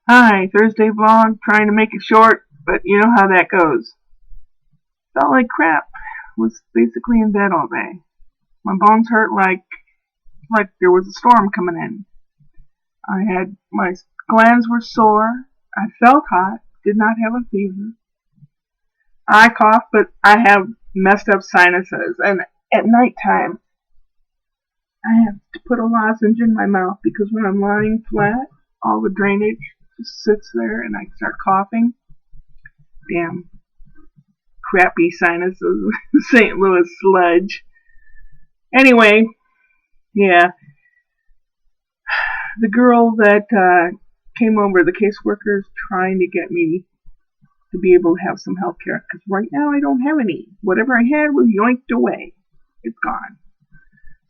Hi, Thursday vlog, trying to make it short, but you know how that goes. Felt like crap. Was basically in bed all day. My bones hurt like there was a storm coming in. My glands were sore. I felt hot. Did not have a fever. I cough, but I have messed up sinuses, and at nighttime I have to put a lozenge in my mouth because when I'm lying flat, all the drainage just sits there, and I start coughing. Damn crappy sinuses, St. Louis sludge. Anyway, yeah, the girl that came over, the caseworker, is trying to get me to be able to have some health care because right now I don't have any. Whatever I had was yoinked away. It's gone.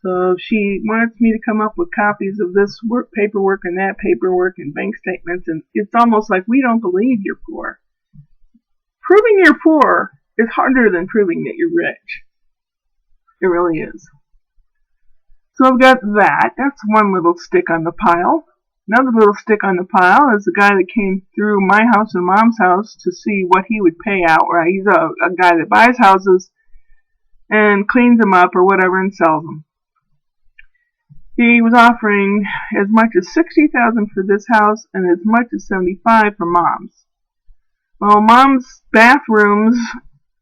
So she wants me to come up with copies of this paperwork and that paperwork and bank statements, and it's almost like we don't believe you're poor. Proving you're poor is harder than proving that you're rich. It really is. So I've got that. That's one little stick on the pile. Another little stick on the pile is the guy that came through my house and mom's house to see what he would pay out. Right? He's a guy that buys houses and cleans them up or whatever and sells them. He was offering as much as $60,000 for this house and as much as $75,000 for mom's. Well, mom's bathrooms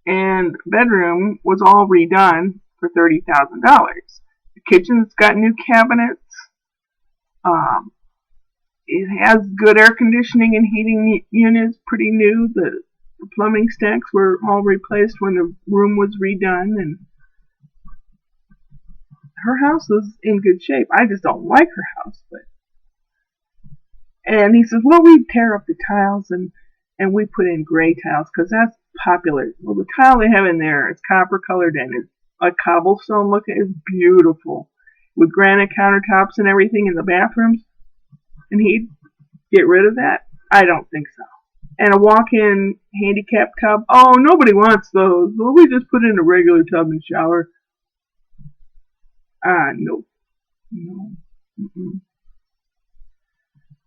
and bedroom was all redone for $30,000. The kitchen's got new cabinets. It has good air conditioning and heating units, pretty new. The plumbing stacks were all replaced when the room was redone, and her house was in good shape. I just don't like her house, but. And he says, well, we tear up the tiles and we put in gray tiles because that's popular. Well, the tile they have in there is copper colored and it's a cobblestone looking. It's beautiful with granite countertops and everything in the bathrooms. And he'd get rid of that? I don't think so. And a walk-in handicap tub? Oh, nobody wants those. Well, we just put in a regular tub and shower. No. No. Mm-mm.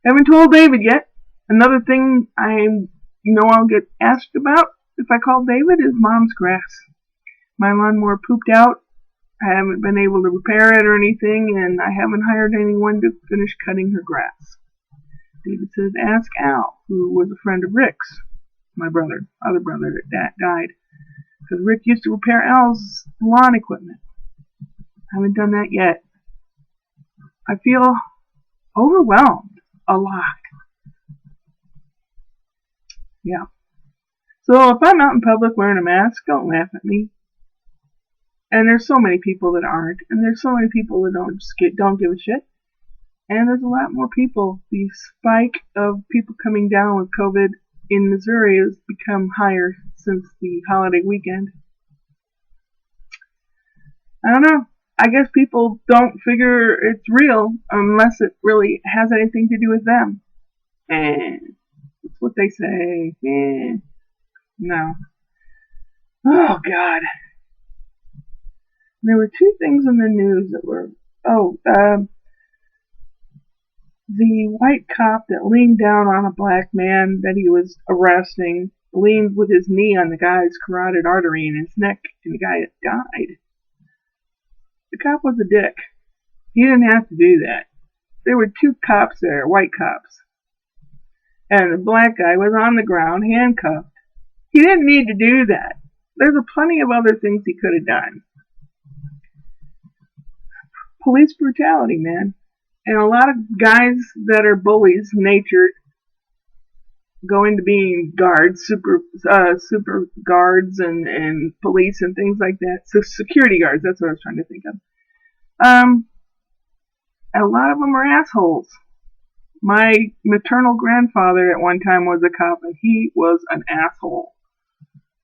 Haven't told David yet. Another thing I know I'll get asked about if I call David is mom's grass. My lawnmower pooped out. I haven't been able to repair it or anything, and I haven't hired anyone to finish cutting her grass. David says, ask Al, who was a friend of Rick's, my other brother that died. Because Rick used to repair Al's lawn equipment. I haven't done that yet. I feel overwhelmed a lot. Yeah. So if I'm out in public wearing a mask, don't laugh at me. And there's so many people that aren't. And there's so many people that don't give a shit. And there's a lot more people. The spike of people coming down with COVID in Missouri has become higher since the holiday weekend. I don't know. I guess people don't figure it's real unless it really has anything to do with them. And that's what they say. No. Oh, God. There were two things in the news that were... the white cop that leaned down on a black man that he was arresting leaned with his knee on the guy's carotid artery in his neck, and the guy died. The cop was a dick. He didn't have to do that. There were two cops there, white cops. And the black guy was on the ground, handcuffed. He didn't need to do that. There's plenty of other things he could have done. Police brutality, man. And a lot of guys that are bullies natured go into being guards, super guards and police and things like that. So security guards, that's what I was trying to think of. A lot of them are assholes. My maternal grandfather at one time was a cop, and he was an asshole.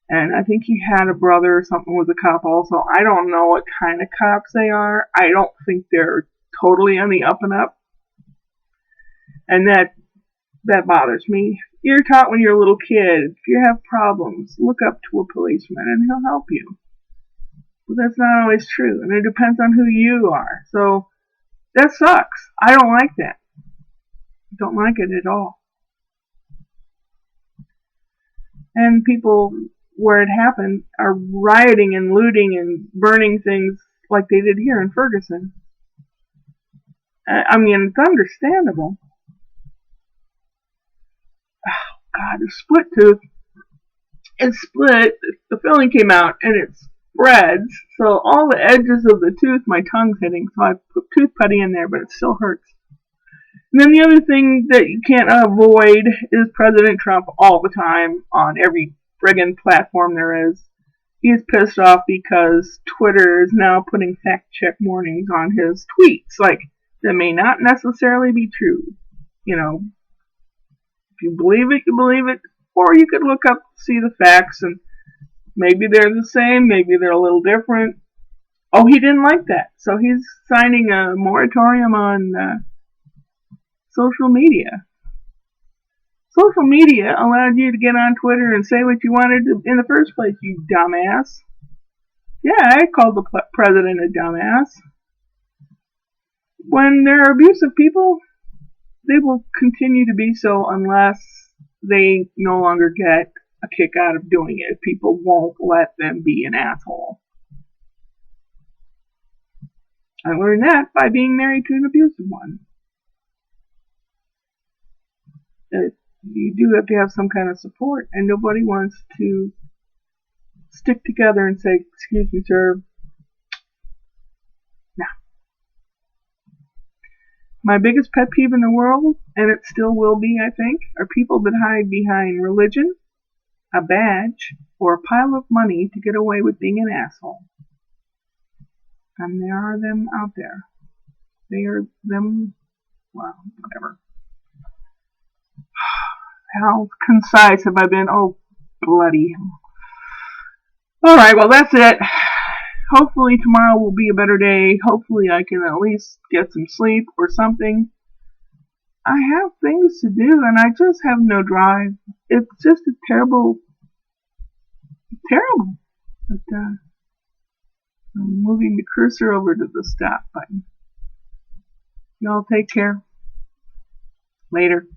And I think he had a brother or something was a cop also. I don't know what kind of cops they are. I don't think they're totally on the up and up. And that bothers me. You're taught when you're a little kid, if you have problems, look up to a policeman and he'll help you. But that's not always true, and it depends on who you are. So that sucks. I don't like that. I don't like it at all. And people where it happened are rioting and looting and burning things like they did here in Ferguson. I mean, it's understandable. Oh, God, the split tooth. It split, the filling came out, and it spreads. So all the edges of the tooth, my tongue's hitting. So I put tooth putty in there, but it still hurts. And then the other thing that you can't avoid is President Trump all the time on every friggin' platform there is. He is pissed off because Twitter is now putting fact check warnings on his tweets. Like, that may not necessarily be true. You know, if you believe it, you believe it. Or you could look up, see the facts, and maybe they're the same, maybe they're a little different. Oh, he didn't like that. So he's signing a moratorium on social media. Social media allowed you to get on Twitter and say what you wanted to in the first place, you dumbass. Yeah, I called the president a dumbass. When there are abusive people, they will continue to be so unless they no longer get a kick out of doing it. People won't let them be an asshole. I learned that by being married to an abusive one. You do have to have some kind of support, and nobody wants to stick together and say, excuse me, sir. No. My biggest pet peeve in the world, and it still will be, I think, are people that hide behind religion, a badge, or a pile of money to get away with being an asshole. And there are them out there. They are them, well, whatever. How concise have I been? Oh, bloody. Alright, well, that's it. Hopefully tomorrow will be a better day. Hopefully I can at least get some sleep or something. I have things to do and I just have no drive. It's just a terrible. But, I'm moving the cursor over to the stop button. Y'all take care. Later.